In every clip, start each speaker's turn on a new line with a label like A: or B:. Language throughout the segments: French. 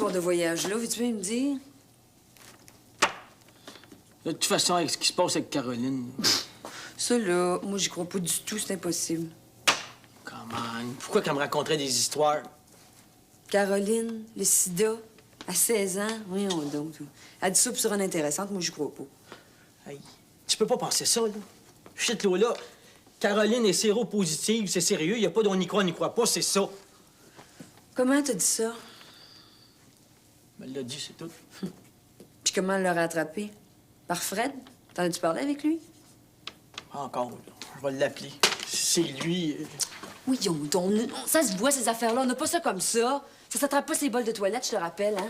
A: histoire de voyage-là, veux-tu bien me dire?
B: De toute façon, avec ce qui se passe avec Caroline...
A: Ça, là, moi, j'y crois pas du tout, c'est impossible.
B: Comment? Pourquoi qu'elle me raconterait des histoires?
A: Caroline, le sida, à 16 ans, voyons donc. Elle dit ça pour se rendre intéressante, moi, j'y crois pas.
B: Hey, tu peux pas penser ça, là. Chut, là, Caroline est séropositive, c'est sérieux, y a pas d'on y croit, on n'y croit pas, c'est ça.
A: Comment t'as dit ça?
B: Elle l'a dit, c'est tout.
A: Puis comment elle l'a rattrapé? Par Fred? T'en as-tu parlé avec lui?
B: Encore, là. Je vais l'appeler. C'est lui...
A: Oui, donc, ça se voit, ces affaires-là. On n'a pas ça comme ça. Ça s'attrape pas ces bols de toilette, je te rappelle, hein?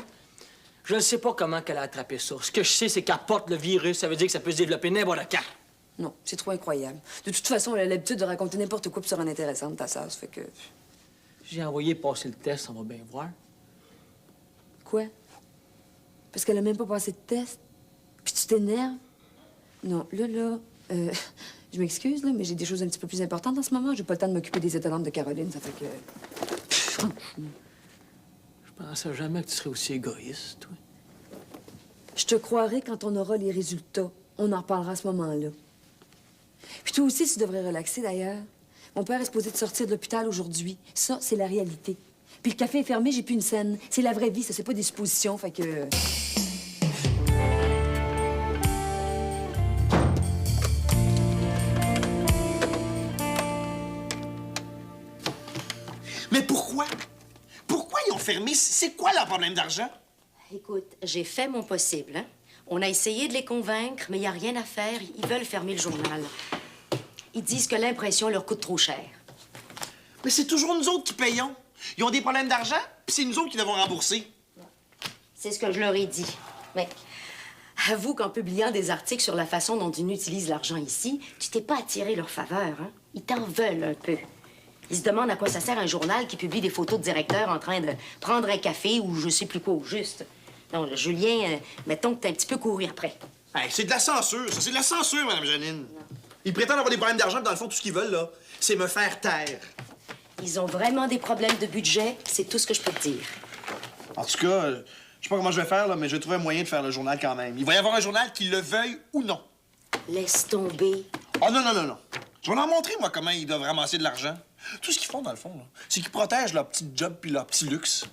B: Je ne sais pas comment qu'elle a attrapé ça. Ce que je sais, c'est qu'elle porte le virus. Ça veut dire que ça peut se développer n'importe quand.
A: Non, c'est trop incroyable. De toute façon, elle a l'habitude de raconter n'importe quoi pour se rendre intéressante, ta sœur, ça fait que...
B: J'ai envoyé passer le test, on va bien voir.
A: Quoi? Parce qu'elle a même pas passé de test? Puis tu t'énerves? Non, là... je m'excuse, là, mais j'ai des choses un petit peu plus importantes en ce moment. J'ai pas le temps de m'occuper des étonnantes de Caroline, ça fait que...
B: Je pensais jamais que tu serais aussi égoïste, toi.
A: Je te croirai quand on aura les résultats. On en reparlera à ce moment-là. Puis toi aussi, tu devrais relaxer, d'ailleurs. Mon père est supposé de sortir de l'hôpital aujourd'hui. Ça, c'est la réalité. Puis le café est fermé, j'ai plus une scène. C'est la vraie vie, ça, c'est pas des suppositions, fait que...
C: Mais pourquoi? Pourquoi ils ont fermé? C'est quoi leur problème d'argent?
D: Écoute, j'ai fait mon possible, hein? On a essayé de les convaincre, mais il n'y a rien à faire. Ils veulent fermer le journal. Ils disent que l'impression leur coûte trop cher.
C: Mais c'est toujours nous autres qui payons. Ils ont des problèmes d'argent, puis c'est nous autres qui devons rembourser.
D: C'est ce que je leur ai dit. Mais avoue qu'en publiant des articles sur la façon dont ils utilisent l'argent ici, tu t'es pas attiré leur faveur, hein? Ils t'en veulent un peu. Ils se demandent à quoi ça sert un journal qui publie des photos de directeurs en train de prendre un café ou je sais plus quoi au juste. Non, le Julien, mettons que t'es un petit peu couru après.
C: Hey, c'est de la censure, ça. C'est de la censure, Mme Janine. Ils prétendent avoir des problèmes d'argent, puis dans le fond, tout ce qu'ils veulent, là, c'est me faire taire.
D: Ils ont vraiment des problèmes de budget, c'est tout ce que je peux te dire.
C: En tout cas, je sais pas comment je vais faire, là, mais je vais trouver un moyen de faire le journal quand même. Il va y avoir un journal qui le veuille ou non.
D: Laisse tomber.
C: Oh non, non, non, non. Je vais leur montrer, moi, comment ils doivent ramasser de l'argent. Tout ce qu'ils font, dans le fond, là, c'est qu'ils protègent leur petit job puis leur petit luxe.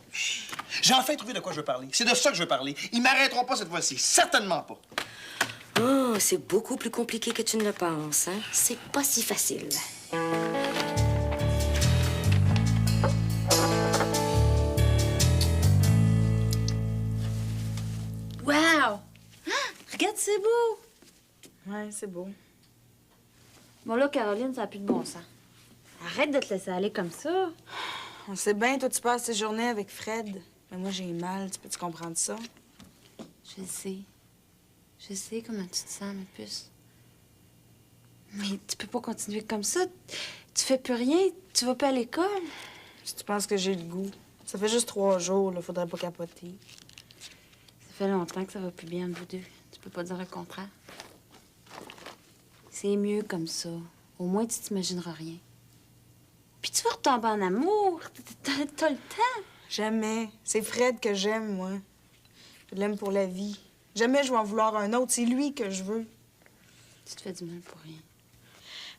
C: J'ai enfin trouvé de quoi je veux parler. C'est de ça que je veux parler. Ils m'arrêteront pas cette fois-ci. Certainement pas.
D: Oh, c'est beaucoup plus compliqué que tu ne le penses, hein? C'est pas si facile.
E: Wow! Ah, regarde, c'est beau!
F: Ouais, c'est beau.
E: Bon, là, Caroline, ça n'a plus de bon sens. Arrête de te laisser aller comme ça.
F: On sait bien, toi, tu passes tes journées avec Fred. Mais moi, j'ai mal. Tu peux-tu comprendre ça?
E: Je sais. Je sais comment tu te sens, ma puce. Mais tu peux pas continuer comme ça. Tu fais plus rien. Tu vas pas à l'école.
F: Si tu penses que j'ai le goût. Ça fait juste 3 jours, là. Faudrait pas capoter.
E: Ça fait longtemps que ça va plus bien entre vous deux. Tu peux pas dire le contraire. C'est mieux comme ça. Au moins, tu t'imagineras rien. Puis tu vas retomber en amour. T'as le temps.
F: Jamais. C'est Fred que j'aime, moi. Je l'aime pour la vie. Jamais je vais en vouloir un autre. C'est lui que je veux.
E: Tu te fais du mal pour rien.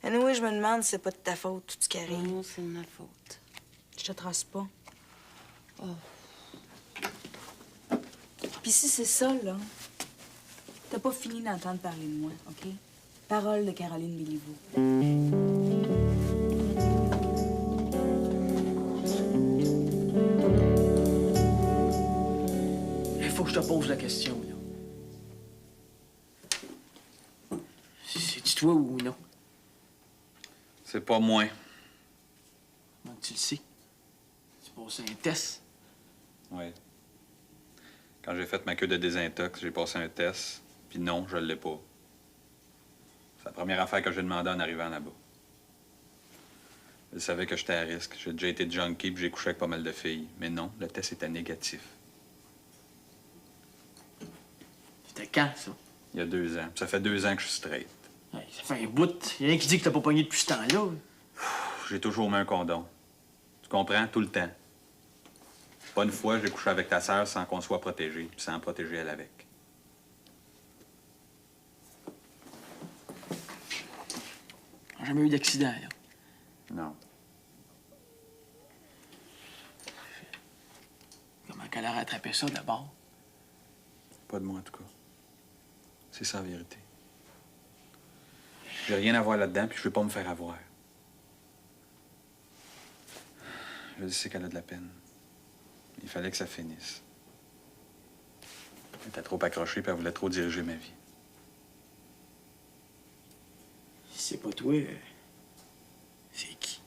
F: Anyway, je me demande si c'est pas de ta faute, tout ce qui arrive.
E: Non, c'est de ma faute.
F: Je te trace pas.
E: Oh.
F: Puis si c'est ça, là, t'as pas fini d'entendre parler de moi, OK? Parole de Caroline Béliveau.
B: Il faut que je te pose la question, là. C'est-tu toi ou non?
G: C'est pas moi.
B: Comment tu le sais? Tu passes un test?
G: Oui. Quand j'ai fait ma queue de désintox, j'ai passé un test, puis non, je l'ai pas. C'est la première affaire que j'ai demandé en arrivant là-bas. Je savais que j'étais à risque. J'ai déjà été junkie, puis j'ai couché avec pas mal de filles. Mais non, le test était négatif.
B: C'était quand, ça?
G: Il y a 2 ans. Ça fait 2 ans que je suis straight.
B: Ouais, ça fait un bout. Il y a rien qui dit que t'as pas pogné depuis ce temps-là.
G: J'ai toujours mis un condom. Tu comprends? Tout le temps. Pas une fois, j'ai couché avec ta sœur sans qu'on soit protégé, puis sans protéger elle avec.
B: J'ai jamais eu d'accident, là.
G: Non.
B: Comment qu'elle a rattrapé ça, d'abord?
G: Pas de moi, en tout cas. C'est ça, la vérité. J'ai rien à voir là-dedans, puis je veux pas me faire avoir. Je sais qu'elle a de la peine. Il fallait que ça finisse. Elle était trop accrochée, puis elle voulait trop diriger ma vie.
B: Si c'est pas toi, c'est qui?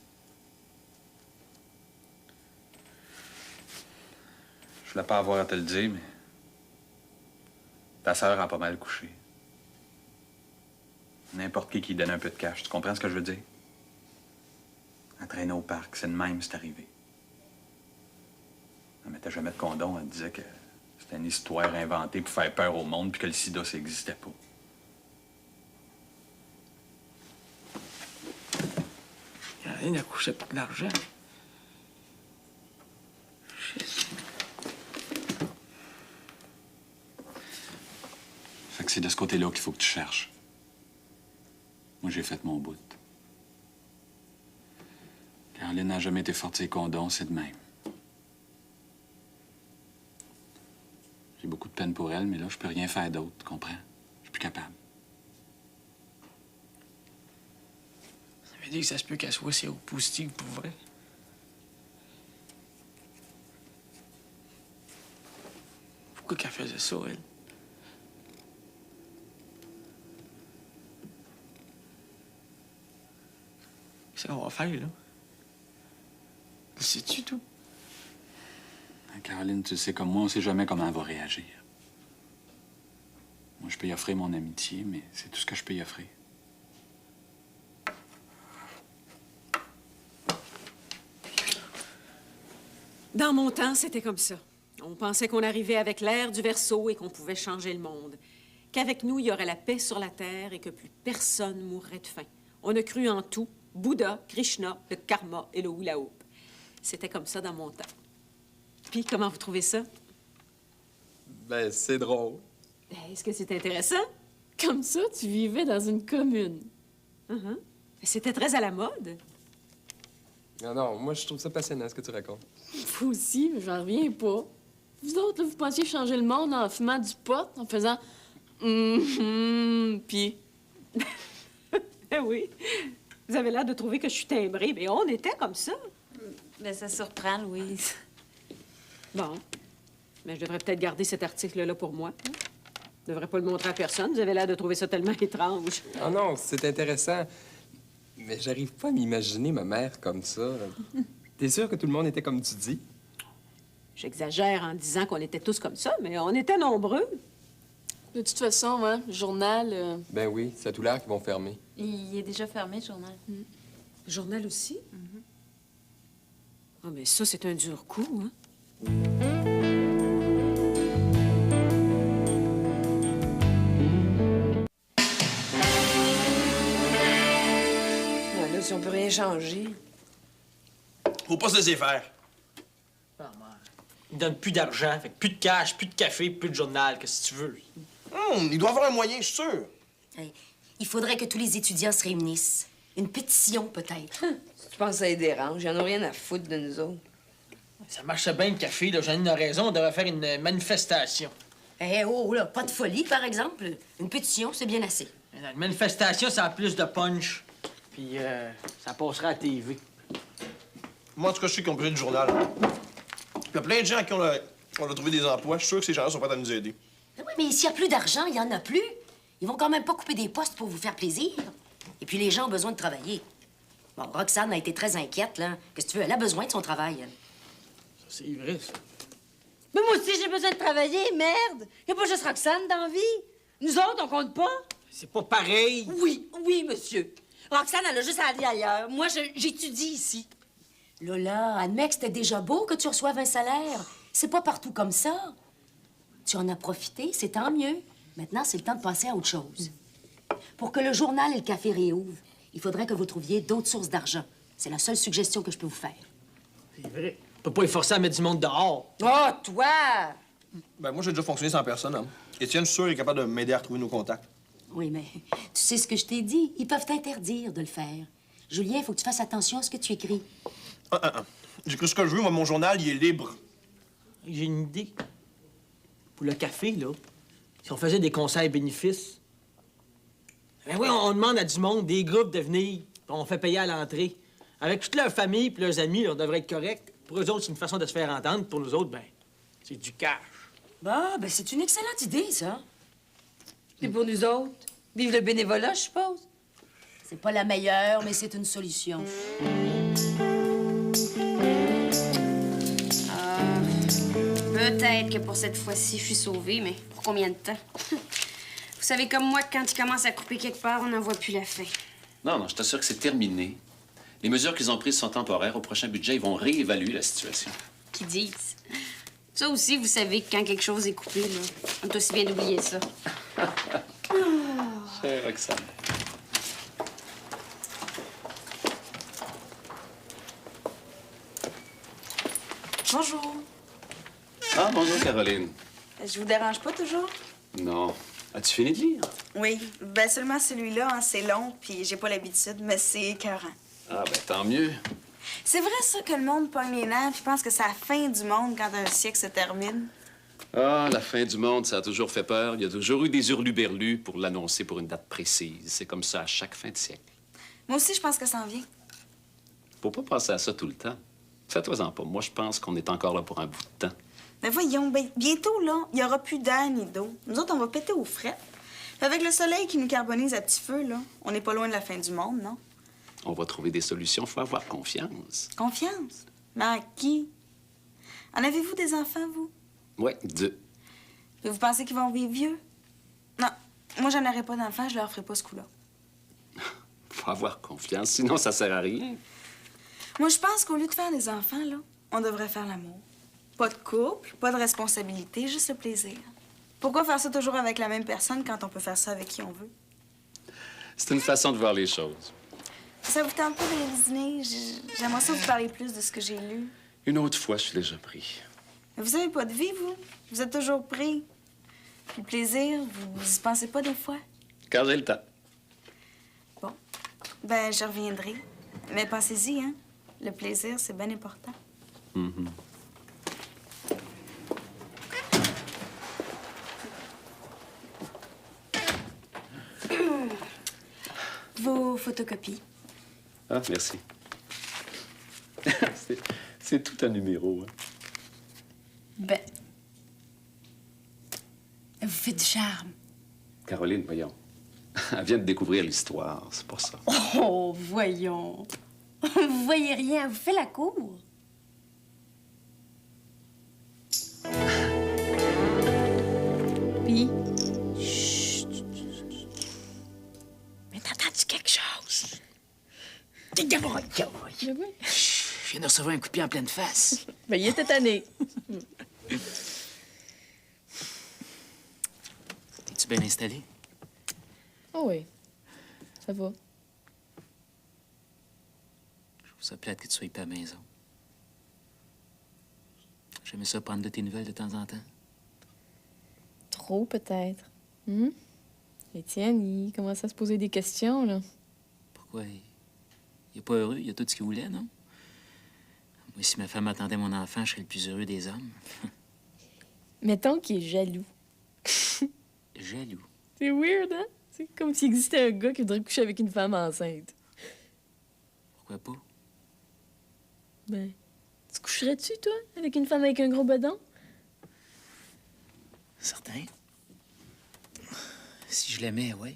G: Je voulais pas avoir à te le dire, mais... Ta sœur a pas mal couché. N'importe qui donne un peu de cash. Tu comprends ce que je veux dire? Elle traînait au parc. C'est de même, c'est arrivé. Elle mettait jamais de condom. Elle disait que c'était une histoire inventée pour faire peur au monde puis que le sida, ça n'existait pas.
B: Caroline a couché pour de l'argent.
G: Fait que c'est de ce côté-là qu'il faut que tu cherches. Moi, j'ai fait mon bout. Caroline n'a jamais été forte ses condoms, c'est de même. J'ai beaucoup de peine pour elle, mais là, je peux rien faire d'autre, tu comprends? Je suis plus capable.
B: Ça veut dire que ça se peut qu'elle soit séropositive pour vrai. Pourquoi qu'elle faisait ça, elle? Qu'est-ce qu'on va faire, là? Le sais-tu, tout?
G: Caroline, tu sais comme moi, on sait jamais comment elle va réagir. Moi, je peux y offrir mon amitié, mais c'est tout ce que je peux y offrir.
H: Dans mon temps, c'était comme ça. On pensait qu'on arrivait avec l'ère du Verseau et qu'on pouvait changer le monde. Qu'avec nous, il y aurait la paix sur la terre et que plus personne mourrait de faim. On a cru en tout. Bouddha, Krishna, le karma et le hula hoop. C'était comme ça dans mon temps. Puis, comment vous trouvez ça?
I: Ben, c'est drôle.
H: Est-ce que c'est intéressant?
J: Comme ça, tu vivais dans une commune.
H: C'était très à la mode.
I: Non, non, moi, je trouve ça passionnant, ce que tu racontes.
J: Vous aussi, mais j'en reviens pas. Vous autres, là, vous pensiez changer le monde en fumant du pot, en faisant puis...
H: Oui. Vous avez l'air de trouver que je suis timbrée, mais on était comme ça.
E: Mais ça surprend, Louise.
H: Bon. Mais je devrais peut-être garder cet article-là pour moi. Je devrais pas le montrer à personne. Vous avez l'air de trouver ça tellement étrange.
I: Ah non, c'est intéressant. Mais j'arrive pas à m'imaginer ma mère comme ça. T'es sûr que tout le monde était comme tu dis?
H: J'exagère en disant qu'on était tous comme ça, mais on était nombreux.
J: De toute façon, hein, le journal...
I: Ben oui, ça a tout l'air qu'ils vont fermer.
E: Il est déjà fermé, le journal.
H: Le journal aussi? Ah, mais ça, c'est un dur coup, hein?
A: Ouais, là, si on peut rien changer.
C: Faut pas se laisser faire.
B: Il donne plus d'argent, fait que plus de cash, plus de café, plus de journal, qu'est-ce que tu veux?
C: Il doit avoir un moyen, je suis sûr.
D: Hey, il faudrait que tous les étudiants se réunissent. Une pétition, peut-être.
A: Si tu penses que ça les dérange, ils en ont rien à foutre de nous autres.
B: Ça marchait bien, le café, là. Jeanine a raison, on devrait faire une manifestation.
D: Eh oh, là, pas de folie, par exemple. Une pétition, c'est bien assez.
B: Une manifestation, ça a plus de punch. Puis, ça passera à la TV.
C: Moi, en tout cas, je sais qu'ils ont pris du journal. Il y a plein de gens à qui on a trouvé des emplois. Je suis sûr que ces gens-là sont prêts à nous aider.
D: Oui, mais s'il n'y a plus d'argent, il n'y en a plus. Ils vont quand même pas couper des postes pour vous faire plaisir. Et puis, les gens ont besoin de travailler. Bon, Roxane a été très inquiète, là. Qu'est-ce que tu veux? Elle a besoin de son travail, elle.
B: C'est vrai, ça.
K: Mais moi aussi, j'ai besoin de travailler, merde! Y a pas juste Roxane dans la vie. Nous autres, on compte pas?
B: C'est pas pareil.
K: Oui, oui, monsieur. Roxane, elle a juste à aller ailleurs. Moi, j'étudie ici.
D: Lola, admets que c'était déjà beau que tu reçoives un salaire. C'est pas partout comme ça. Tu en as profité, c'est tant mieux. Maintenant, c'est le temps de passer à autre chose. Pour que le journal et le café réouvrent, il faudrait que vous trouviez d'autres sources d'argent. C'est la seule suggestion que je peux vous faire.
B: C'est vrai. On peut pas les forcer à mettre du monde dehors.
D: Oh, toi!
C: Ben, moi, j'ai déjà fonctionné sans personne, hein. Étienne, je suis sûr, il est capable de m'aider à retrouver nos contacts.
D: Oui, mais tu sais ce que je t'ai dit. Ils peuvent t'interdire de le faire. Julien, il faut que tu fasses attention à ce que tu écris.
C: J'écris ce que je veux, moi, mon journal, il est libre.
B: J'ai une idée. Pour le café, là, si on faisait des conseils bénéfices. Ben oui, on demande à du monde, des groupes de venir, puis on fait payer à l'entrée. Avec toute leur famille puis leurs amis, on devrait être correct. Pour eux autres, c'est une façon de se faire entendre. Pour nous autres, ben, c'est du cash.
A: Bah, ben c'est une excellente idée, ça. Et pour nous autres, vive le bénévolat, je suppose.
D: C'est pas la meilleure, mais c'est une solution.
L: Peut-être que pour cette fois-ci, je suis sauvée, mais pour combien de temps? Vous savez comme moi que quand il commence à couper quelque part, on n'en voit plus la fin.
M: Non, je t'assure que c'est terminé. Les mesures qu'ils ont prises sont temporaires. Au prochain budget, ils vont réévaluer la situation.
L: Qui disent? Ça aussi, vous savez que quand quelque chose est coupé, là, on est aussi bien d'oublier ça.
M: Chère Roxane.
F: Bonjour.
M: Ah, bonjour, Caroline.
F: Je vous dérange pas toujours?
M: Non. As-tu fini de lire?
F: Oui. Ben seulement celui-là, hein, c'est long, puis j'ai pas l'habitude, mais c'est écœurant.
M: Ah, ben tant mieux.
F: C'est vrai, ça, que le monde pogne les nerfs puis pense que c'est la fin du monde quand un siècle se termine?
M: Ah, la fin du monde, ça a toujours fait peur. Il y a toujours eu des hurluberlus pour l'annoncer pour une date précise. C'est comme ça à chaque fin de siècle.
F: Moi aussi, je pense que ça en vient.
M: Faut pas penser à ça tout le temps. Fais-toi-en pas. Moi, je pense qu'on est encore là pour un bout de temps.
F: Mais voyons, bientôt, là, il y aura plus d'air ni d'eau. Nous autres, on va péter aux frais. Puis avec le soleil qui nous carbonise à petit feu, là, on n'est pas loin de la fin du monde, non?
M: On va trouver des solutions. Faut avoir confiance.
F: Confiance? Mais à qui? En avez-vous des enfants, vous?
M: Ouais, deux.
F: Puis vous pensez qu'ils vont vivre vieux? Non. Moi, j'en aurais pas d'enfants, je leur ferai pas ce coup-là.
M: Faut avoir confiance, sinon ça sert à rien.
F: Moi, je pense qu'au lieu de faire des enfants, là, on devrait faire l'amour. Pas de couple, pas de responsabilité, juste le plaisir. Pourquoi faire ça toujours avec la même personne quand on peut faire ça avec qui on veut?
M: C'est une façon de voir les choses.
F: Ça vous tente pas d'aller dîner? J'aimerais ça vous parler plus de ce que j'ai lu.
M: Une autre fois, je suis déjà pris.
F: Mais vous avez pas de vie, vous? Vous êtes toujours pris. Puis le plaisir, vous y pensez pas des fois?
M: Quand j'ai le temps.
F: Bon. Ben, je reviendrai. Mais pensez-y, hein? Le plaisir, c'est bien important.
M: Mm-hmm.
F: Vos photocopies.
M: Ah, merci. c'est tout un numéro. Hein.
F: Ben. Vous faites du charme.
M: Caroline, voyons. Elle vient de découvrir l'histoire, c'est pour ça.
L: Oh, voyons. Vous voyez rien, vous faites la cour.
F: Puis?
K: Mais t'entends-tu quelque chose? Je viens de recevoir un coup de pied en pleine face.
J: Ben, il était tanné.
K: Es-tu bien installé?
J: Oh oui, ça va.
K: Je trouve ça plate que tu sois pas à la maison. J'aimais ça prendre de tes nouvelles de temps en temps.
J: Trop, peut-être. Étienne, il commence à se poser des questions, là.
K: Pourquoi? Il est pas heureux, il a tout ce qu'il voulait, non? Moi, si ma femme attendait mon enfant, je serais le plus heureux des hommes.
J: Mettons qu'il est jaloux.
K: Jaloux.
J: C'est weird, hein? C'est comme s'il existait un gars qui voudrait coucher avec une femme enceinte.
K: Pourquoi pas?
J: Ben, tu coucherais-tu, toi, avec une femme avec un gros bedon?
K: Certain. Si je l'aimais, oui.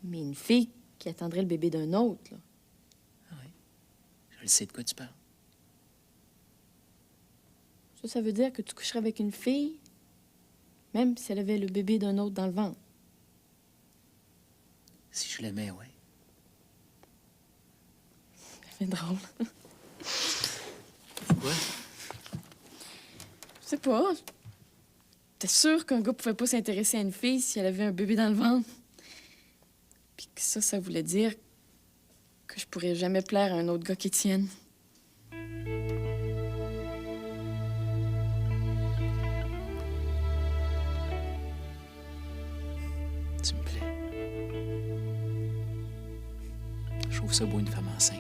J: Mais une fille qui attendrait le bébé d'un autre, là.
K: Ah oui. Je le sais de quoi tu parles.
J: Ça veut dire que tu coucherais avec une fille, même si elle avait le bébé d'un autre dans le ventre.
K: Si je l'aimais, oui.
J: C'est drôle.
K: Pourquoi?
J: Je sais pas. T'es sûr qu'un gars pouvait pas s'intéresser à une fille si elle avait un bébé dans le ventre? Puis que ça voulait dire que je pourrais jamais plaire à un autre gars qu'Étienne.
K: Tu me plais. Je trouve ça beau, une femme enceinte.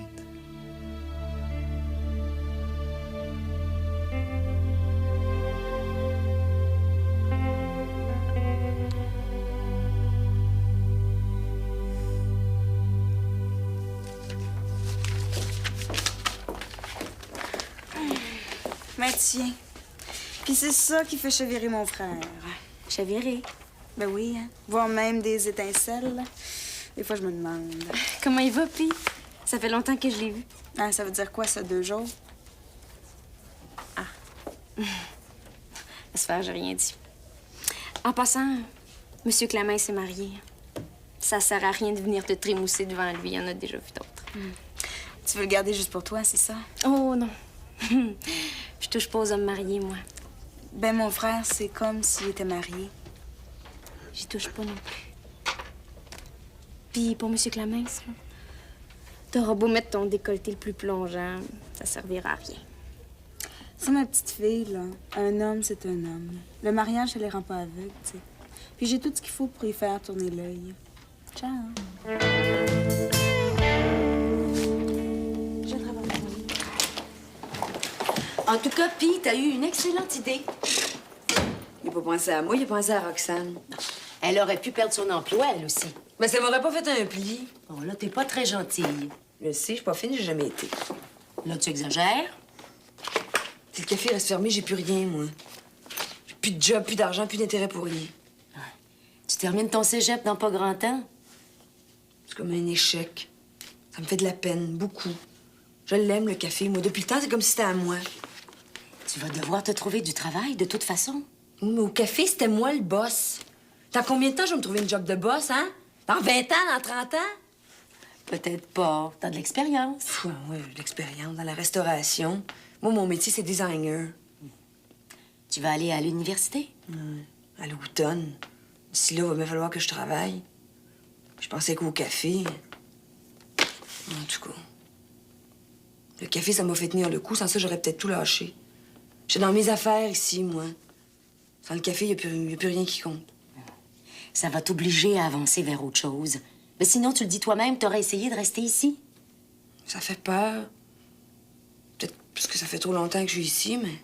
F: Mais tiens. Puis c'est ça qui fait chavirer mon frère.
L: Chaviré.
F: Ben oui, hein. Voir même des étincelles. Là. Des fois, je me demande.
L: Comment il va, Pi? Ça fait longtemps que je l'ai vu.
F: Ah, ça veut dire quoi, ça, 2 jours?
L: Laisse faire, j'ai rien dit. En passant, Monsieur Clamin s'est marié. Ça sert à rien de venir te trémousser devant lui. Il y en a déjà vu d'autres.
F: Tu veux le garder juste pour toi, c'est ça?
L: Oh non. Je touche pas aux hommes mariés, moi.
F: Ben, mon frère, c'est comme s'il était marié.
L: J'y touche pas non plus. Puis pour Monsieur Clamins, là, t'auras beau mettre ton décolleté le plus plongeant, ça servira à rien.
F: C'est ma petite fille, là. Un homme, c'est un homme. Le mariage, ça les rend pas aveugles, tu sais. Puis j'ai tout ce qu'il faut pour y faire tourner l'œil. Ciao.
A: Je travaille. En tout cas, Pi, t'as eu une excellente idée. Il a pas pensé à moi, il a pensé à Roxane.
D: Elle aurait pu perdre son emploi, elle aussi.
A: Mais ça m'aurait pas fait un pli.
D: Bon, là, t'es pas très gentille.
A: Je sais, je suis pas fine, j'ai jamais été.
D: Là, tu exagères.
A: Si le café reste fermé, j'ai plus rien, moi. J'ai plus de job, plus d'argent, plus d'intérêt pour rien.
D: Tu termines ton cégep dans pas grand temps.
A: C'est comme un échec. Ça me fait de la peine, beaucoup. Je l'aime, le café, moi. Depuis le temps, c'est comme si c'était à moi.
D: Tu vas devoir te trouver du travail, de toute façon.
A: Oui, mais au café, c'était moi le boss. Dans combien de temps je vais me trouver une job de boss, hein? Dans 20 ans, dans 30 ans?
D: Peut-être pas. T'as de l'expérience.
A: Oui, de l'expérience dans la restauration. Moi, mon métier, c'est designer.
D: Tu vas aller à l'université?
A: À l'automne. D'ici là, il va bien falloir que je travaille. Je pensais qu'au café... En tout cas... Le café, ça m'a fait tenir le coup. Sans ça, j'aurais peut-être tout lâché. J'étais dans mes affaires ici, moi. Sans le café, il n'y a plus rien qui compte.
D: Ça va t'obliger à avancer vers autre chose. Mais sinon, tu le dis toi-même, t'aurais essayé de rester ici.
A: Ça fait peur. Peut-être parce que ça fait trop longtemps que je suis ici, mais...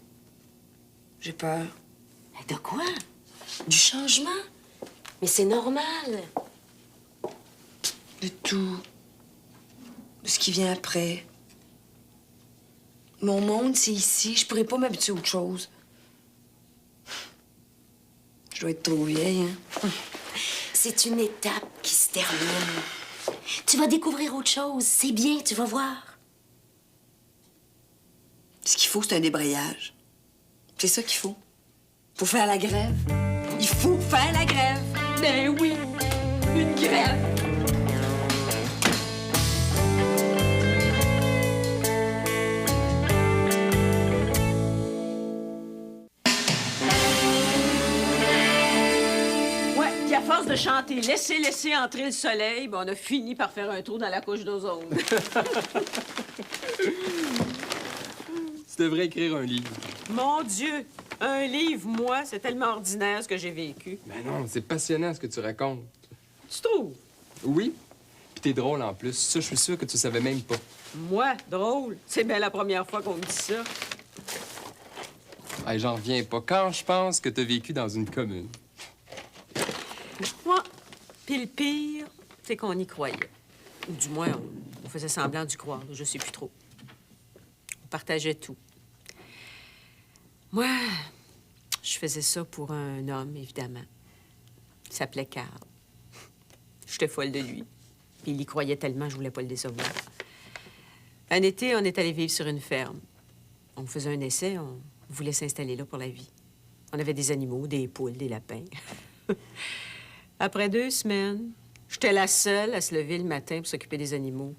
A: J'ai peur.
D: Mais de quoi? Du changement? Mais c'est normal.
A: De tout. De ce qui vient après. Mon monde, c'est ici. Je pourrais pas m'habituer à autre chose. Je dois être trop vieille, hein?
D: C'est une étape qui se termine. Tu vas découvrir autre chose. C'est bien, tu vas voir.
A: Ce qu'il faut, c'est un débrayage. C'est ça qu'il faut. Faut faire la grève. Il faut faire la grève. Ben oui, une grève.
H: Ouais, puis à force de chanter « Laissez entrer le soleil », ben on a fini par faire un trou dans la couche d'ozone.
I: Tu devrais écrire un livre.
H: Mon Dieu! Un livre, moi, c'est tellement ordinaire ce que j'ai vécu.
I: Ben non, c'est passionnant ce que tu racontes.
H: Tu trouves?
I: Oui. Puis t'es drôle en plus. Ça, je suis sûr que tu savais même pas.
H: Moi, drôle. C'est bien la première fois qu'on me dit ça.
I: Hey, j'en reviens pas. Quand je pense que t'as vécu dans une commune.
H: Moi, puis le pire, c'est qu'on y croyait. Ou du moins, on faisait semblant d'y croire. Je sais plus trop. On partageait tout. Moi, je faisais ça pour un homme, évidemment. Il s'appelait Carl. J'étais folle de lui. Puis il y croyait tellement, je voulais pas le décevoir. Un été, on est allé vivre sur une ferme. On faisait un essai, on voulait s'installer là pour la vie. On avait des animaux, des poules, des lapins. Après 2 semaines, j'étais la seule à se lever le matin pour s'occuper des animaux.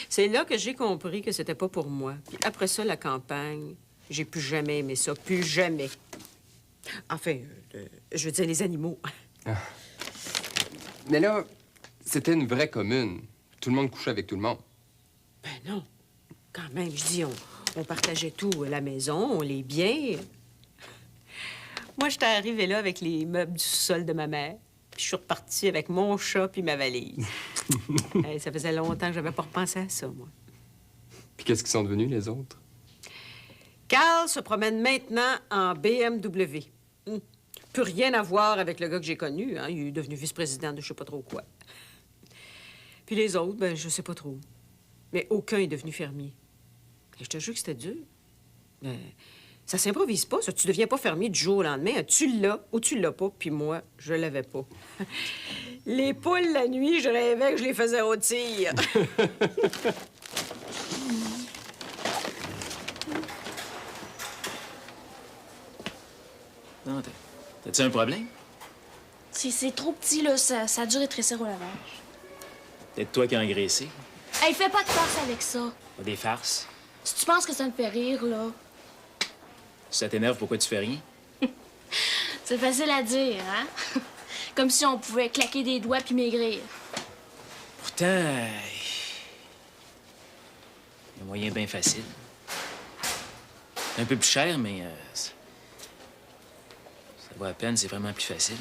H: C'est là que j'ai compris que c'était pas pour moi. Puis après ça, la campagne, j'ai plus jamais aimé ça, plus jamais. Enfin, je veux dire les animaux.
I: Mais là, c'était une vraie commune. Tout le monde couchait avec tout le monde.
H: Ben non. Quand même, je dis, on partageait tout, la maison, les biens. Moi, j'étais arrivée là avec les meubles du sous-sol de ma mère. Puis puis je suis repartie avec mon chat puis ma valise. Hey, ça faisait longtemps que j'avais pas repensé à ça, moi.
I: Puis qu'est-ce qu'ils sont devenus, les autres?
H: Carl se promène maintenant en BMW. Plus rien à voir avec le gars que j'ai connu. Hein? Il est devenu vice-président de je sais pas trop quoi. Puis les autres, ben je sais pas trop. Mais aucun est devenu fermier. Et je te jure que c'était dur. Mais ça s'improvise pas, ça. Tu deviens pas fermier du jour au lendemain. Tu l'as ou tu l'as pas, puis moi, je l'avais pas. Les poules, la nuit, je rêvais que je les faisais rôtir.
K: Non, t'as-tu un problème?
L: C'est trop petit, là. Ça a dû rétrécir au lavage.
K: Peut-être toi qui as engraissé.
L: Hey, fais pas de farce avec ça.
K: Pas des farces.
L: Si tu penses que ça me fait rire, là,
K: Si ça t'énerve, pourquoi tu fais rien?
L: c'est facile à dire, hein? Comme si on pouvait claquer des doigts puis maigrir.
K: Pourtant, il y a un moyen bien facile. Un peu plus cher, mais ça vaut la peine, c'est vraiment plus facile.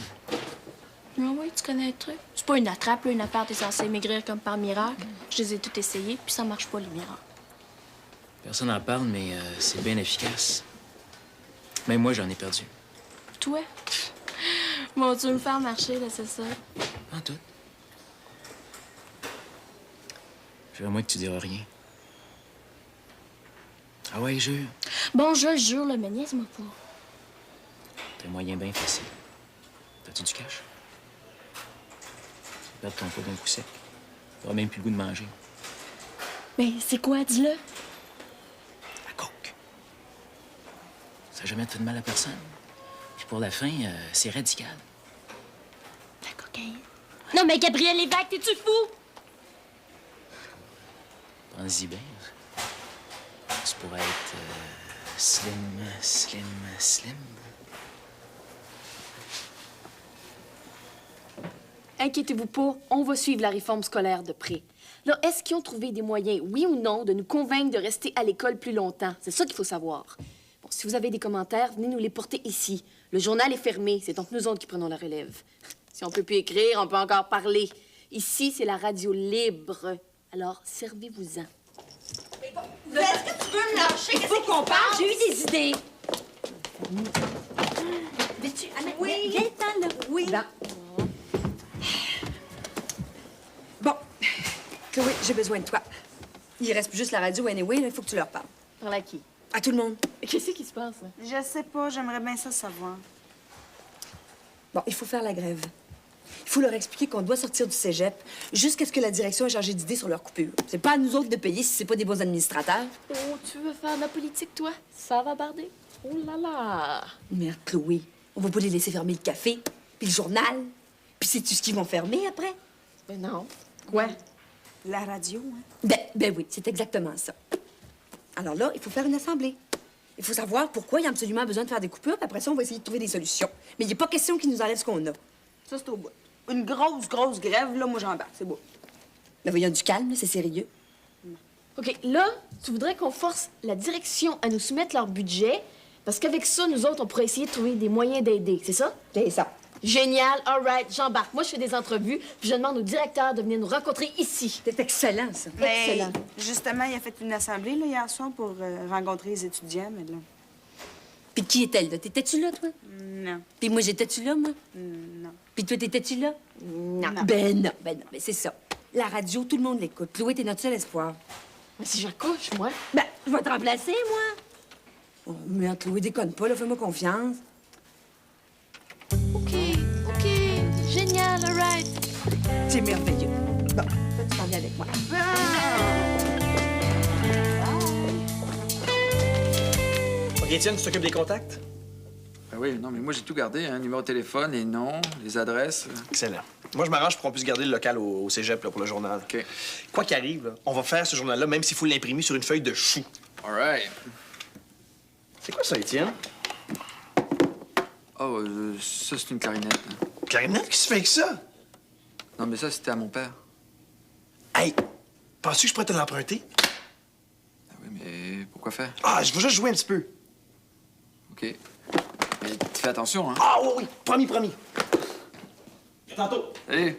L: Ah oui, tu connais le truc. C'est pas une attrape, là, une affaire, t'es censé maigrir comme par miracle. Je les ai toutes essayées, puis ça marche pas, les miracles.
K: Personne n'en parle, mais c'est bien efficace. Même moi, j'en ai perdu.
L: Toi? Bon, tu veux me faire marcher, là, c'est ça?
K: En tout. Jure-moi que tu diras rien. Ah ouais, jure.
L: Bon, je le jure, là, mais niaise-moi pas.
K: T'as un moyen bien facile. T'as-tu du cash? Perdre ton poids d'un coup sec. T'auras même plus le goût de manger.
L: Mais c'est quoi, dis-le?
K: La coke. Ça n'a jamais fait de mal à personne. Puis pour la fin, c'est radical.
L: La cocaïne. Non, mais Gabriel Lévesque, t'es-tu fou?
K: Pense-y bien. Tu pourrais être slim.
J: Inquiétez-vous pas, on va suivre la réforme scolaire de près. Là, est-ce qu'ils ont trouvé des moyens, oui ou non, de nous convaincre de rester à l'école plus longtemps? C'est ça qu'il faut savoir. Bon, si vous avez des commentaires, venez nous les porter ici. Le journal est fermé, c'est donc nous autres qui prenons la relève. Si on peut plus écrire, on peut encore parler. Ici, c'est la radio libre. Alors, servez-vous-en.
D: Est-ce que tu veux me lâcher? Il faut qu'on parle. J'ai eu des idées. Veux-tu... Oui. Viens-t'en, là. Oui.
A: Bon. Chloé, j'ai besoin de toi. Il reste plus juste la radio anyway, il faut que tu leur parles.
J: Parle à qui?
A: À tout le monde.
J: Qu'est-ce qui se passe, là?
F: Je sais pas, j'aimerais bien ça savoir.
A: Bon, il faut faire la grève. Il faut leur expliquer qu'on doit sortir du cégep jusqu'à ce que la direction ait changé d'idée sur leur coupure. C'est pas à nous autres de payer si c'est pas des bons administrateurs.
L: Oh, tu veux faire de la politique, toi? Ça va barder?
J: Oh là là!
A: Merde, Chloé, on va pas les laisser fermer le café, puis le journal. Puis sais-tu ce qu'ils vont fermer après?
J: Ben non. Quoi?
F: La radio, hein?
A: Ben oui, c'est exactement ça. Alors là, il faut faire une assemblée. Il faut savoir pourquoi il y a absolument besoin de faire des coupures, puis après ça, on va essayer de trouver des solutions. Mais il n'est pas question qu'ils nous enlèvent ce qu'on a.
F: Ça, c'est au bout. Une grosse grève, là, moi, j'embarque, c'est beau.
A: Là, voyons du calme, là, c'est sérieux.
J: OK, là, tu voudrais qu'on force la direction à nous soumettre leur budget, parce qu'avec ça, nous autres, on pourrait essayer de trouver des moyens d'aider, c'est ça?
A: C'est ça.
J: Génial, all right, j'embarque. Moi, je fais des entrevues, puis je demande au directeur de venir nous rencontrer ici.
A: C'est excellent, ça.
J: Excellent.
F: Justement, il a fait une assemblée, là, hier soir, pour rencontrer les étudiants, mais là...
A: Puis qui est-elle, là? T'étais-tu là, toi?
F: Non.
A: Puis moi, j'étais-tu là, moi?
F: Non.
A: Puis toi, t'étais-tu là?
J: Non.
A: Ben non, ben c'est ça. La radio, tout le monde l'écoute. Chloé, t'es notre seul espoir.
J: Mais si j'accouche, moi...
A: Ben, je vais te remplacer, moi. Oh, merde, Chloé, déconne pas, là, fais-moi confiance.
L: OK, génial, all right.
A: C'est merveilleux. Bon, toi, tu t'en viens avec moi.
B: OK, Étienne, tu t'occupes des contacts?
N: Ben oui, non, mais moi, j'ai tout gardé, hein. Numéro de téléphone, les noms, les adresses.
C: Excellent. Moi, je m'arrange pour qu'on puisse garder le local au cégep là, pour le journal.
N: OK.
C: Quoi qu'il arrive, là, on va faire ce journal-là, même s'il faut l'imprimer sur une feuille de chou.
N: All right.
C: C'est quoi ça, Étienne?
N: Oh, ça, c'est une clarinette.
C: Clarinette? Qu'est-ce que tu fais avec ça?
N: Non, mais ça, c'était à mon père.
C: Hey, penses-tu que je pourrais te l'emprunter?
N: Ah oui, mais pourquoi faire?
C: Ah, je veux juste jouer un petit peu.
N: OK. Mais tu fais attention, hein?
C: Ah oui, promis. tantôt.
N: Salut.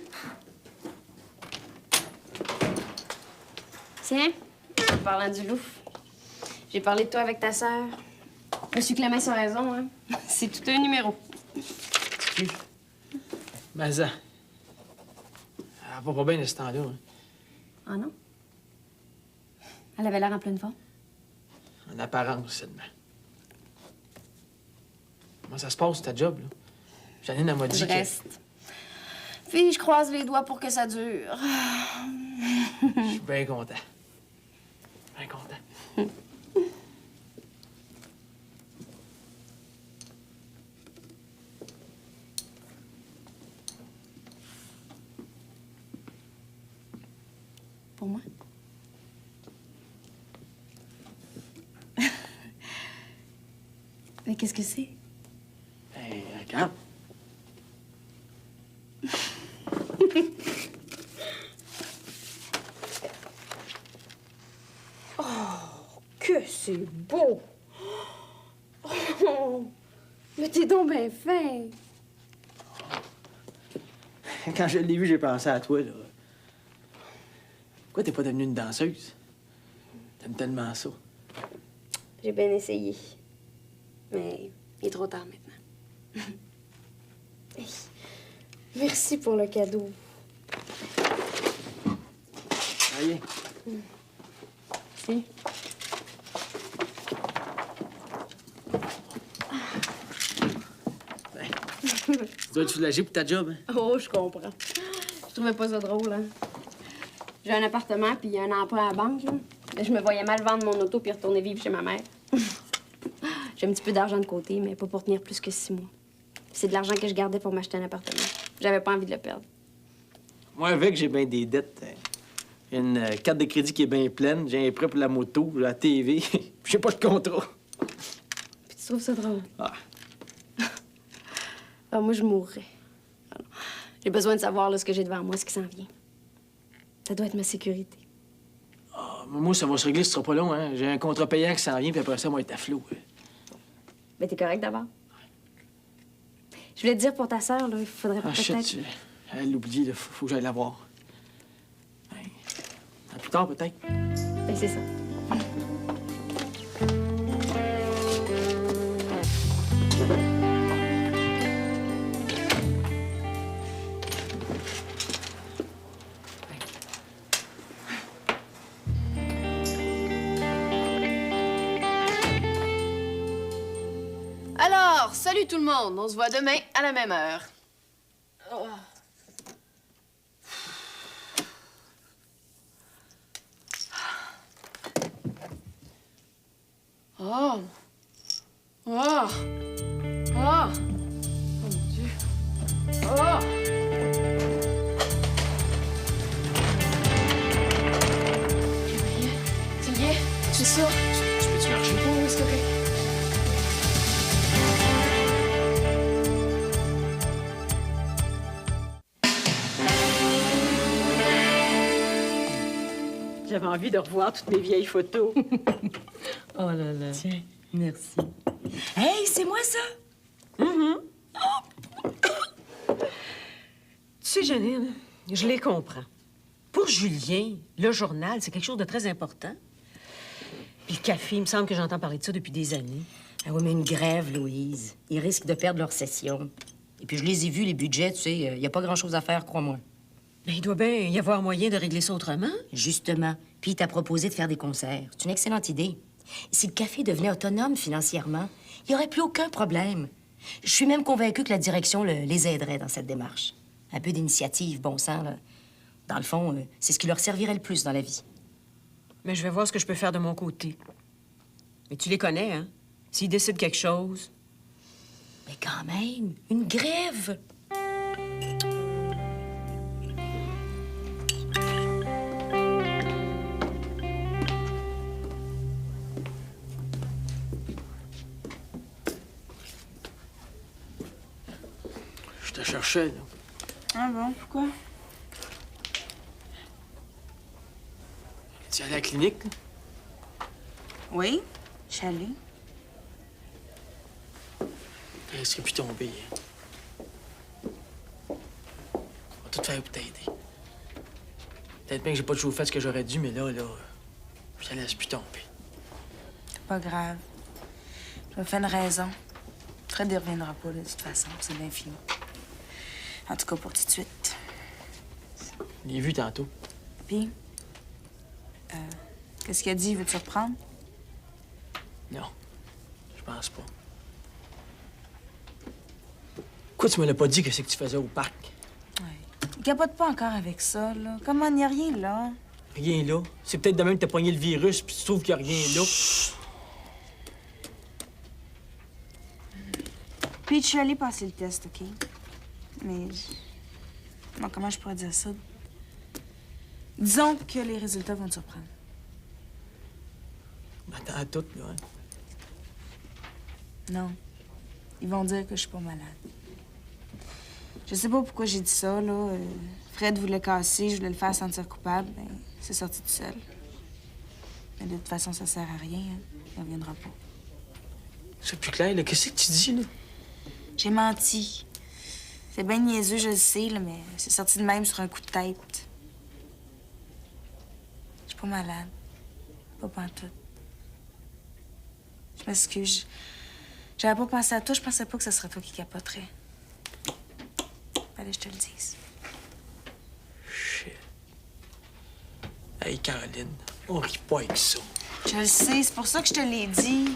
L: Tiens, en parlant du loup, j'ai parlé de toi avec ta sœur. Monsieur Clémence a raison, hein? C'est tout un numéro.
B: Ben ça. Elle va pas bien de ce temps-là. Hein.
L: Ah non? Elle avait l'air en pleine forme.
B: En apparence seulement. Comment ça se passe, ta job, là? Janine, elle m'a dit
L: Je
B: que...
L: reste. Fille, je croise les doigts pour que ça dure.
B: Je suis bien content. Bien content.
L: Pour moi? Mais qu'est-ce que c'est?
B: Ben, regarde.
L: Oh, que c'est beau! Oh, mais t'es donc bien fin!
B: Quand je l'ai vu, j'ai pensé à toi, là. Pourquoi t'es pas devenue une danseuse? T'aimes tellement ça.
L: J'ai bien essayé. Mais il est trop tard maintenant. Hey, merci pour le cadeau.
B: Allez.
L: Si.
B: Tu dois être soulagée pour ta job, hein?
L: Oh, je comprends. Je trouvais pas ça drôle, hein. J'ai un appartement puis un emploi à la banque, là. Mais je me voyais mal vendre mon auto puis retourner vivre chez ma mère. J'ai un petit peu d'argent de côté, mais pas pour tenir plus que 6 mois. C'est de l'argent que je gardais pour m'acheter un appartement. J'avais pas envie de le perdre.
B: Moi, avec, j'ai bien des dettes. J'ai une carte de crédit qui est bien pleine. J'ai un prêt pour la moto, la TV. J'ai pas de contrat.
L: Puis tu trouves ça drôle?
B: Ah.
L: Ah, moi, je mourrais. Alors, j'ai besoin de savoir là, ce que j'ai devant moi, ce qui s'en vient. Ça doit être ma sécurité.
B: Ah, moi, ça va se régler, ce sera pas long, hein. J'ai un contrat payant qui s'en vient, puis après ça, moi, être à flot.
L: Ben, t'es correct d'abord. Je voulais te dire pour ta sœur, là, il faudrait
B: Ah, shit,
L: peut-être...
B: elle l'oublie, là. Faut que j'aille la voir. Ben, à plus tard, peut-être.
L: Ben, c'est ça.
J: Alors, salut tout le monde. On se voit demain à la même heure. Oh. Oh. Oh. Oh. Oh mon Dieu. Oh. Ça y est, c'est ça.
K: Tu peux-tu marcher?
J: Oh, oui, c'est OK.
H: J'avais envie de revoir toutes mes vieilles photos.
D: Oh là là.
H: Tiens.
D: Merci.
H: Hey, c'est moi, ça? Tu sais, Janine, je les comprends. Pour Julien, le journal, c'est quelque chose de très important. Puis le café, il me semble que j'entends parler de ça depuis des années.
D: Ah oui, mais une grève, Louise. Ils risquent de perdre leur session. Et puis je les ai vus, les budgets, tu sais, il n'y a pas grand-chose à faire, crois-moi.
H: Mais il doit bien y avoir moyen de régler ça autrement.
D: Justement. Puis il t'a proposé de faire des concerts. C'est une excellente idée. Si le café devenait autonome financièrement, il n'y aurait plus aucun problème. Je suis même convaincue que la direction les aiderait dans cette démarche. Un peu d'initiative, bon sang, là. Dans le fond, c'est ce qui leur servirait le plus dans la vie.
H: Mais je vais voir ce que je peux faire de mon côté. Mais tu les connais, hein? S'ils décident quelque chose...
D: Mais quand même, une grève!
B: Je te cherchais, là.
F: Ah bon, pourquoi?
B: Tu es allé à la clinique, là?
F: Oui, je suis allée.
B: Elle serait pu tomber. tout faire pour t'aider. Peut-être bien que j'ai pas toujours fait ce que j'aurais dû, mais là, je te laisse plus tomber.
F: C'est pas grave. Je me fais une raison. Fred ne reviendra pas, de toute façon. C'est bien fini. En tout cas, pour tout de suite.
B: Je l'ai vu tantôt.
F: Puis, qu'est-ce qu'il a dit? Il veut te surprendre?
B: Non, je pense pas. Pourquoi tu me l'as pas dit que c'est que tu faisais au parc?
F: Il capote pas encore avec ça, là. Comment il n'y a rien, là?
B: Rien là. C'est peut-être de même que t'as pogné le virus puis tu trouves qu'il y a rien là.
F: Puis, je suis allée passer le test, OK? Mais... Bon, comment je pourrais dire ça? Disons que les résultats vont te surprendre.
B: Attends à tout, là. Hein?
F: Non. Ils vont dire que je suis pas malade. Je sais pas pourquoi j'ai dit ça, là. Fred voulait casser, je voulais le faire sentir coupable. Ben, c'est sorti tout seul. Mais de toute façon, ça sert à rien. Hein. Il reviendra pas.
B: C'est plus clair, là. Qu'est-ce que tu dis, là?
F: J'ai menti. C'est bien niaiseux, je le sais, là, mais c'est sorti de même sur un coup de tête. Je suis pas malade. Pas pantoute. Je m'excuse. J'avais pas pensé à toi, je pensais pas que ce serait toi qui capoterais. Fallait que je te le dise.
B: Shit. Hey, Caroline, on rit pas avec ça.
F: Je le sais, c'est pour ça que je te l'ai dit.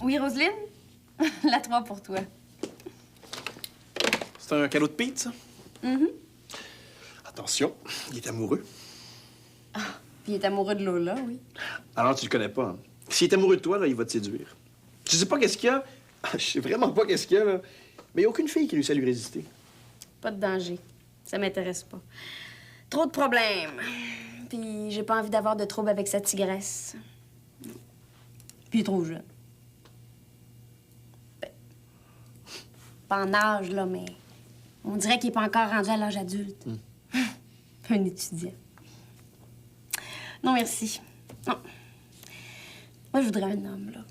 L: Oui, Roselyne? La 3 pour toi.
C: C'est un cadeau de Pete, ça? Attention, il est amoureux.
L: Puis il est amoureux de Lola, oui.
C: Alors, tu le connais pas, hein? S'il est amoureux de toi, là, il va te séduire. Je sais pas qu'est-ce qu'il y a. Je sais vraiment pas qu'est-ce qu'il y a, là. Mais il n'y a aucune fille qui réussit à lui résister.
L: Pas de danger. Ça m'intéresse pas. Trop de problèmes. Puis j'ai pas envie d'avoir de troubles avec sa tigresse. Puis il est trop jeune. Ben, pas en âge, là, mais on dirait qu'il est pas encore rendu à l'âge adulte. Un étudiant. Non, merci. Non. Moi, je voudrais un homme, là.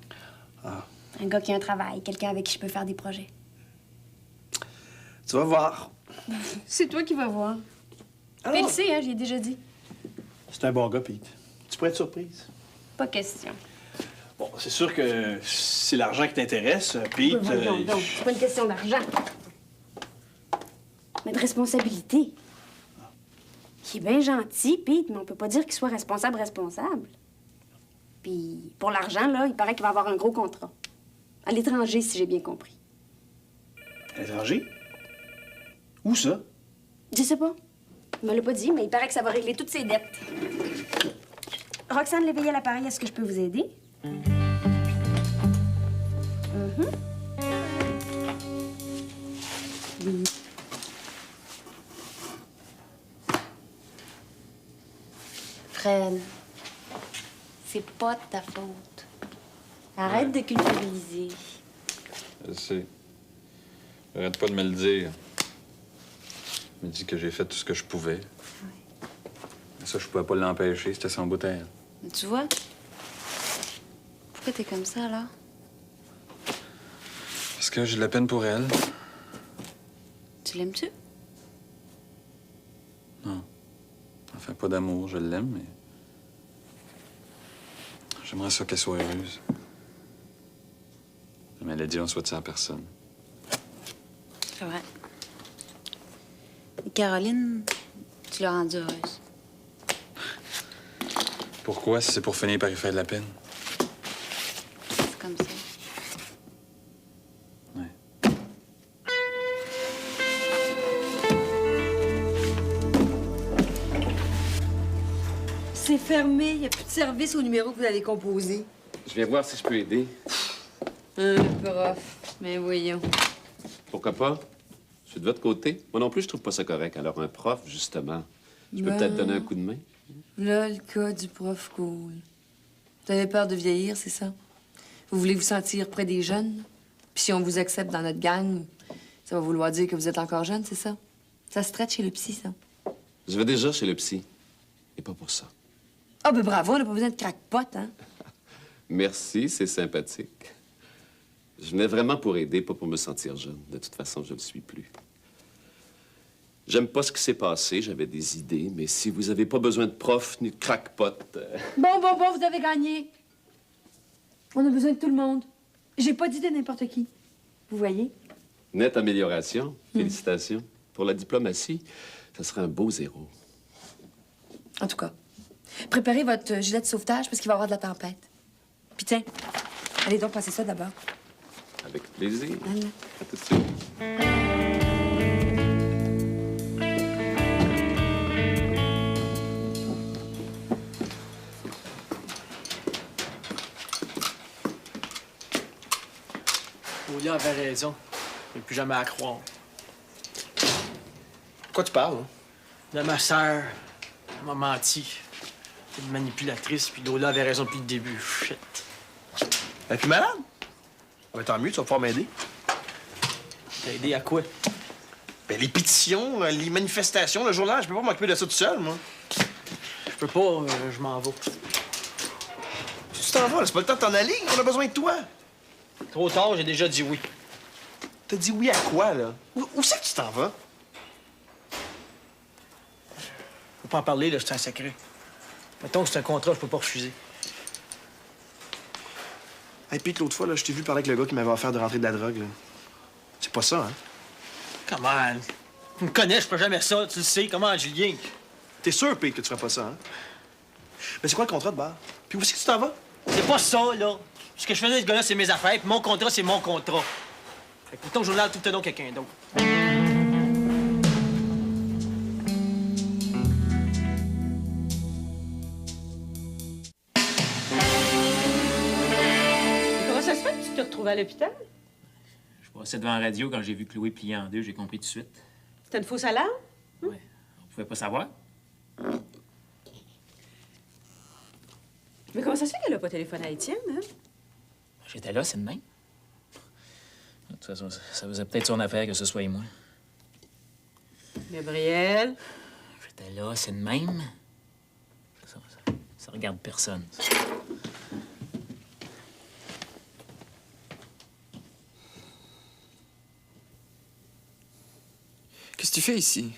C: Ah.
L: Un gars qui a un travail, quelqu'un avec qui je peux faire des projets.
C: Tu vas voir.
L: C'est toi qui vas voir.
C: Alors?
L: Il le sait, hein, j'ai déjà dit.
C: C'est un bon gars, Pete. Tu pourrais être surprise.
L: Pas question.
C: Bon, c'est sûr que c'est l'argent qui t'intéresse, Pete.
L: Voyons donc, c'est pas une question d'argent. Mais de responsabilité. Il est bien gentil, Pete, mais on peut pas dire qu'il soit responsable. Puis pour l'argent, là, il paraît qu'il va avoir un gros contrat. À l'étranger, si j'ai bien compris.
C: À l'étranger? Où ça?
L: Je sais pas. Il me l'a pas dit, mais il paraît que ça va régler toutes ses dettes. Roxane Léveillé à l'appareil, est-ce que je peux vous aider? Oui. Fred, c'est pas de ta faute. Arrête de culpabiliser.
G: Je sais. Arrête pas de me le dire. Je me dis que j'ai fait tout ce que je pouvais. Mais ça, je pouvais pas l'empêcher, c'était son bouteille.
E: Mais tu vois? Pourquoi t'es comme ça, là?
G: Parce que j'ai de la peine pour elle.
E: Tu l'aimes-tu?
G: Non. Enfin, pas d'amour, je l'aime, mais... J'aimerais ça qu'elle soit heureuse. La maladie, on souhaite ça à personne.
E: C'est vrai. Et Caroline, tu l'as rendue heureuse.
G: Pourquoi, si c'est pour finir par y faire de la peine?
E: C'est comme ça.
G: Ouais.
A: C'est fermé. Il n'y a plus de service au numéro que vous allez composer.
M: Je viens voir si je peux aider.
L: Prof, mais voyons.
M: Pourquoi pas? Je suis de votre côté. Moi non plus, je trouve pas ça correct. Alors, un prof, justement, je peux peut-être donner un coup de main.
A: Là, le cas du prof cool. Vous avez peur de vieillir, c'est ça? Vous voulez vous sentir près des jeunes? Puis si on vous accepte dans notre gang, ça va vouloir dire que vous êtes encore jeune, c'est ça? Ça se traite chez le psy, ça.
M: Je vais déjà chez le psy. Et pas pour ça.
A: Ah, ben bravo, on n'a pas besoin de crackpot, hein?
M: Merci, c'est sympathique. Je venais vraiment pour aider, pas pour me sentir jeune. De toute façon, je ne le suis plus. J'aime pas ce qui s'est passé, j'avais des idées, mais si vous avez pas besoin de prof ni de crackpot...
A: Bon, vous avez gagné. On a besoin de tout le monde. J'ai pas d'idée n'importe qui. Vous voyez?
M: Nette amélioration. Félicitations. Pour la diplomatie, ça serait un beau 0.
A: En tout cas, préparez votre gilet de sauvetage parce qu'il va y avoir de la tempête. Puis tiens, allez donc passer ça d'abord.
M: Avec plaisir.
A: Allez.
M: À tout de suite.
B: Olia avait raison. Je n'ai plus jamais à croire.
C: Quoi tu parles?
B: De ma sœur. Elle m'a menti. C'est une manipulatrice, puis Lola avait raison depuis le début. Shit.
C: Elle est plus malade? Ah, ben, tant mieux, tu vas pouvoir m'aider.
B: T'as aidé à quoi?
C: Ben, les pétitions, les manifestations, le journal, je peux pas m'occuper de ça tout seul, moi.
B: Je peux pas, je m'en vais.
C: Tu t'en vas, là, c'est pas le temps de t'en aller. On a besoin de toi.
B: Trop tard, j'ai déjà dit oui.
C: T'as dit oui à quoi, là? Où c'est que tu t'en vas?
B: Faut pas en parler, là, c'est un secret. Mettons que c'est un contrat, je peux pas refuser.
C: Hey, Pete, l'autre fois, là, je t'ai vu parler avec le gars qui m'avait offert de rentrer de la drogue, là. C'est pas ça, hein?
B: Come on. Tu me connais, je ferais jamais ça, tu le sais. Comment, Julien?
C: T'es sûr, Pete, que tu ferais pas ça, hein? Mais c'est quoi le contrat de bar? Puis où est-ce que tu t'en vas?
B: C'est pas ça, là. Ce que je faisais, ce gars-là, c'est mes affaires, puis mon contrat, c'est mon contrat. Fait que pourtant, je journal tout le temps quelqu'un d'autre.
H: Comment ça se fait que tu te retrouves à l'hôpital?
K: Je passais devant la radio quand j'ai vu Chloé pliée en deux, j'ai compris tout de suite.
H: C'était une fausse alarme?
K: Ouais. On pouvait pas savoir.
H: Mais comment ça se fait qu'elle a pas téléphoné à Étienne, hein?
K: J'étais là, c'est de même. De toute façon, ça faisait peut-être son affaire que ce soit moi.
H: Gabriel?
K: J'étais là, c'est de même. Ça regarde personne.
N: Qu'est-ce que tu fais ici?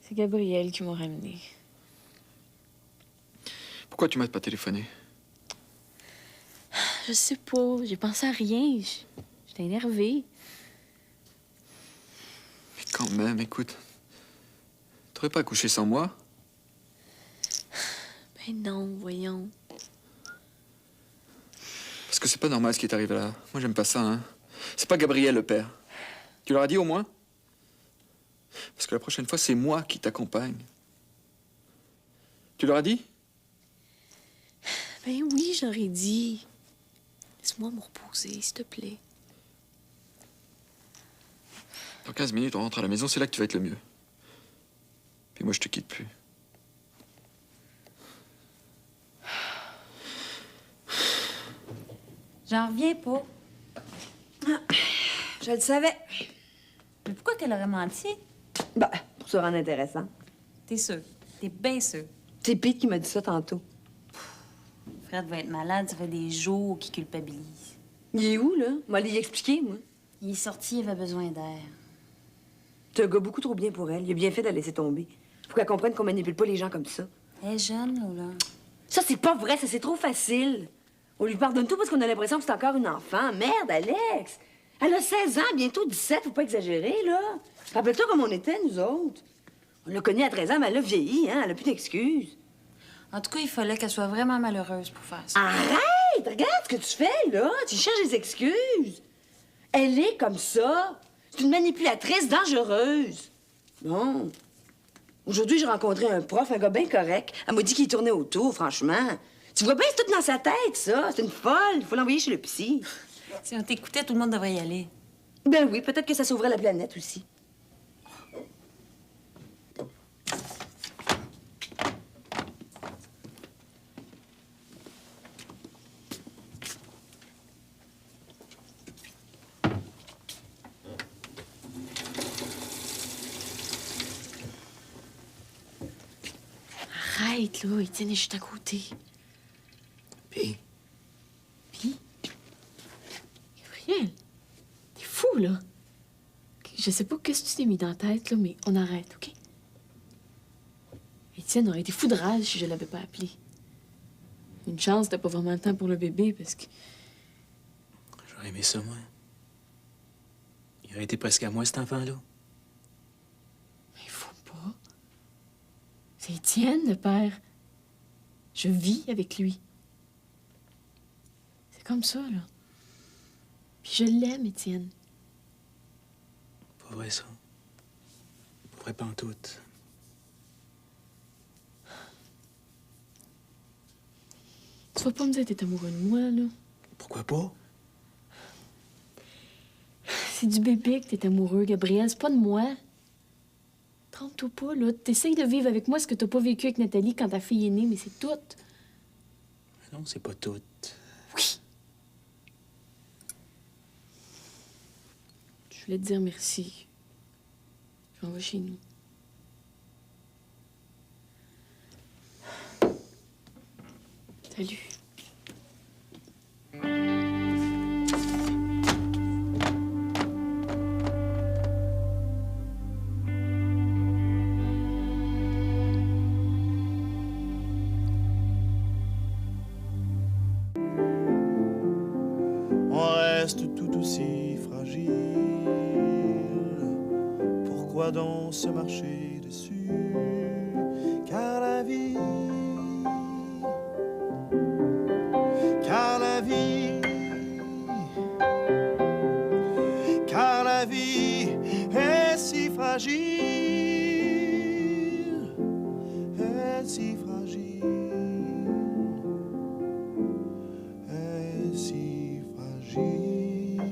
F: C'est Gabriel qui m'a ramené.
N: Pourquoi tu m'as pas téléphoné?
F: Je sais pas, j'ai pensé à rien. J'étais énervée.
N: Mais quand même, écoute. T'aurais pas couché sans moi?
F: Ben non, voyons.
N: Parce que c'est pas normal ce qui est arrivé là. Moi, j'aime pas ça, hein. C'est pas Gabriel, le père. Tu leur as dit au moins? Parce que la prochaine fois, c'est moi qui t'accompagne. Tu leur as dit?
F: Ben oui, je leur ai dit. Laisse-moi me reposer, s'il te plaît.
N: Dans 15 minutes, on rentre à la maison, c'est là que tu vas être le mieux. Puis moi, je te quitte plus.
E: J'en reviens pas.
A: Je le savais.
E: Mais pourquoi qu'elle aurait menti?
A: Ben, pour se rendre intéressant.
E: T'es sûr? T'es bien sûr?
A: C'est Pete qui m'a dit ça tantôt.
E: Fred va être malade, ça fait des jours qu'il culpabilise.
A: Il est où, là? M'a lui expliquer, moi.
E: Il est sorti, il avait besoin d'air.
A: C'est un gars beaucoup trop bien pour elle. Il a bien fait de la laisser tomber. Faut qu'elle comprenne qu'on manipule pas les gens comme ça.
E: Elle est jeune, Lola.
A: Ça, c'est pas vrai, ça, c'est trop facile. On lui pardonne tout parce qu'on a l'impression que c'est encore une enfant. Merde, Alex! Elle a 16 ans, bientôt 17, faut pas exagérer, là. Rappelle-toi comme on était, nous autres. On l'a connue à 13 ans, mais elle a vieilli, hein. Elle a plus d'excuses.
E: En tout cas, il fallait qu'elle soit vraiment malheureuse pour faire ça.
A: Arrête! Regarde ce que tu fais, là! Tu cherches des excuses. Elle est comme ça. C'est une manipulatrice dangereuse. Bon. Aujourd'hui, j'ai rencontré un prof, un gars bien correct. Elle m'a dit qu'il tournait autour, franchement. Tu vois bien, c'est tout dans sa tête, ça. C'est une folle. Il faut l'envoyer chez le psy.
E: Si on t'écoutait, tout le monde devrait y aller.
A: Ben oui, peut-être que ça sauverait la planète aussi.
J: Arrête, là. Étienne est juste à côté.
K: Puis,
J: Puis? Gabriel, t'es fou, là. Je sais pas qu'est-ce que tu t'es mis dans la tête, là, mais on arrête, OK? Étienne aurait été fou de rage si je l'avais pas appelé. Une chance, t'as pas vraiment le temps pour le bébé, parce que...
K: j'aurais aimé ça, moi. Il aurait été presque à moi, cet enfant-là.
J: Mais faut pas. C'est Étienne, le père. Je vis avec lui. C'est comme ça, là. Puis je l'aime, Étienne.
K: Pas vrai, ça. Pas vrai pantoute.
J: Tu vas pas me dire que t'es amoureux de moi, là.
K: Pourquoi pas?
J: C'est du bébé que t'es amoureux, Gabriel. C'est pas de moi. Trompe-toi pas, là. T'essayes de vivre avec moi ce que t'as pas vécu avec Nathalie quand ta fille est née, mais c'est tout.
K: Mais non, c'est pas tout.
J: Oui. Je voulais te dire merci. Je m'en vais chez nous. Salut.
O: On reste tout aussi fragile. Pourquoi donc se marcher dessus? Car la vie est si fragile, est si fragile, est si fragile.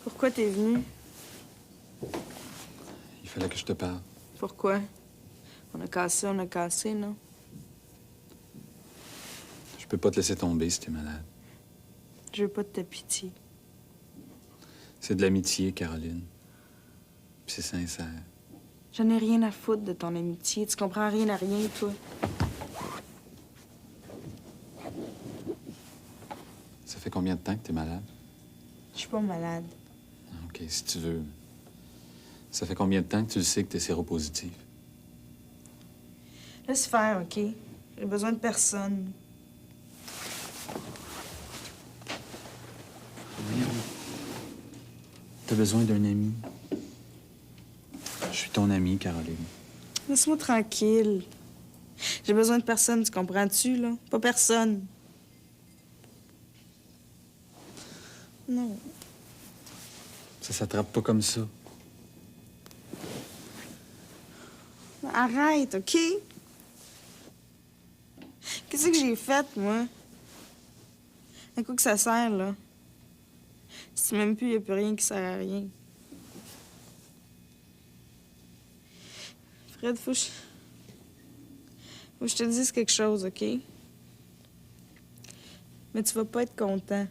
F: Pourquoi t'es venu?
G: Il fallait que je te parle.
F: Pourquoi? On a cassé, non?
G: Je peux pas te laisser tomber si t'es malade.
F: Je veux pas de ta pitié.
G: C'est de l'amitié, Caroline. Puis c'est sincère.
F: J'en ai rien à foutre de ton amitié. Tu comprends rien à rien, toi.
G: Ça fait combien de temps que t'es malade?
F: Je suis pas malade.
G: OK, si tu veux. Ça fait combien de temps que tu le sais que t'es séropositif?
F: Laisse faire, OK? J'ai besoin de personne.
G: T'as besoin d'un ami. Je suis ton ami, Caroline.
F: Laisse-moi tranquille. J'ai besoin de personne, tu comprends-tu, là? Pas personne. Non.
G: Ça s'attrape pas comme ça.
F: Arrête, OK? Qu'est-ce que j'ai fait, moi? À quoi que ça sert, là? Si même plus, il n'y a plus rien qui sert à rien. Fred, faut que je te dise quelque chose, OK? Mais tu vas pas être content.